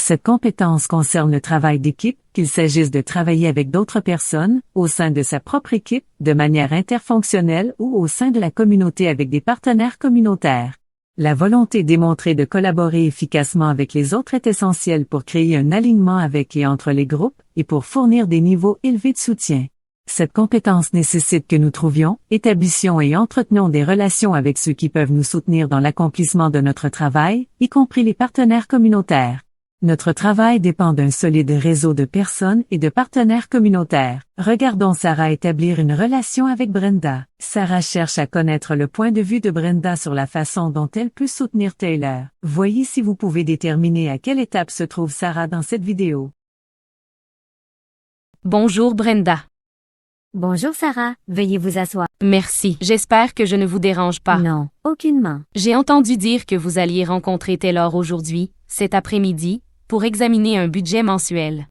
Cette compétence concerne le travail d'équipe, qu'il s'agisse de travailler avec d'autres personnes, au sein de sa propre équipe, de manière interfonctionnelle ou au sein de la communauté avec des partenaires communautaires. La volonté démontrée de collaborer efficacement avec les autres est essentielle pour créer un alignement avec et entre les groupes et pour fournir des niveaux élevés de soutien. Cette compétence nécessite que nous trouvions, établissions et entretenions des relations avec ceux qui peuvent nous soutenir dans l'accomplissement de notre travail, y compris les partenaires communautaires. Notre travail dépend d'un solide réseau de personnes et de partenaires communautaires. Regardons Sarah établir une relation avec Brenda. Sarah cherche à connaître le point de vue de Brenda sur la façon dont elle peut soutenir Taylor. Voyez si vous pouvez déterminer à quelle étape se trouve Sarah dans cette vidéo. Bonjour Brenda. Bonjour Sarah, veuillez vous asseoir. Merci. J'espère que je ne vous dérange pas. Non, aucunement. J'ai entendu dire que vous alliez rencontrer Taylor aujourd'hui, cet après-midi, pour examiner un budget mensuel.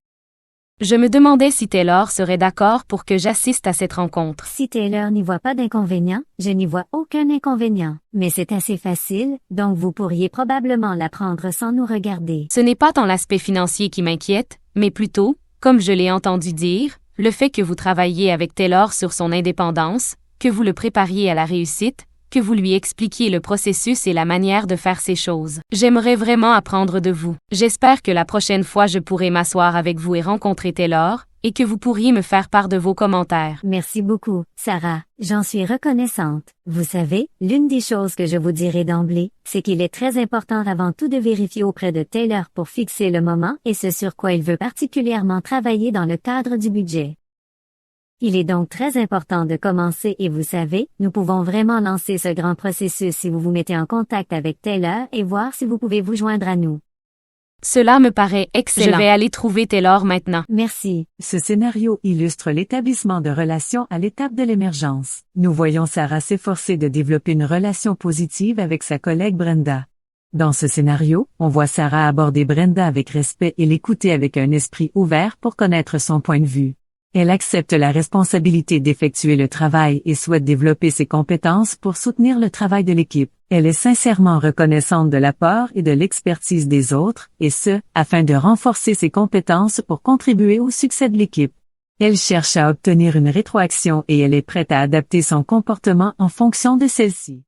Je me demandais si Taylor serait d'accord pour que j'assiste à cette rencontre. Si Taylor n'y voit pas d'inconvénient, je n'y vois aucun inconvénient. Mais c'est assez facile, donc vous pourriez probablement l'apprendre sans nous regarder. Ce n'est pas tant l'aspect financier qui m'inquiète, mais plutôt, comme je l'ai entendu dire, le fait que vous travailliez avec Taylor sur son indépendance, que vous le prépariez à la réussite, que vous lui expliquiez le processus et la manière de faire ces choses. J'aimerais vraiment apprendre de vous. J'espère que la prochaine fois je pourrai m'asseoir avec vous et rencontrer Taylor, et que vous pourriez me faire part de vos commentaires. Merci beaucoup, Sarah. J'en suis reconnaissante. Vous savez, l'une des choses que je vous dirai d'emblée, c'est qu'il est très important avant tout de vérifier auprès de Taylor pour fixer le moment et ce sur quoi il veut particulièrement travailler dans le cadre du budget. Il est donc très important de commencer et vous savez, nous pouvons vraiment lancer ce grand processus si vous vous mettez en contact avec Taylor et voir si vous pouvez vous joindre à nous. Cela me paraît excellent. Je vais aller trouver Taylor maintenant. Merci. Ce scénario illustre l'établissement de relations à l'étape de l'émergence. Nous voyons Sarah s'efforcer de développer une relation positive avec sa collègue Brenda. Dans ce scénario, on voit Sarah aborder Brenda avec respect et l'écouter avec un esprit ouvert pour connaître son point de vue. Elle accepte la responsabilité d'effectuer le travail et souhaite développer ses compétences pour soutenir le travail de l'équipe. Elle est sincèrement reconnaissante de l'apport et de l'expertise des autres, et ce, afin de renforcer ses compétences pour contribuer au succès de l'équipe. Elle cherche à obtenir une rétroaction et elle est prête à adapter son comportement en fonction de celle-ci.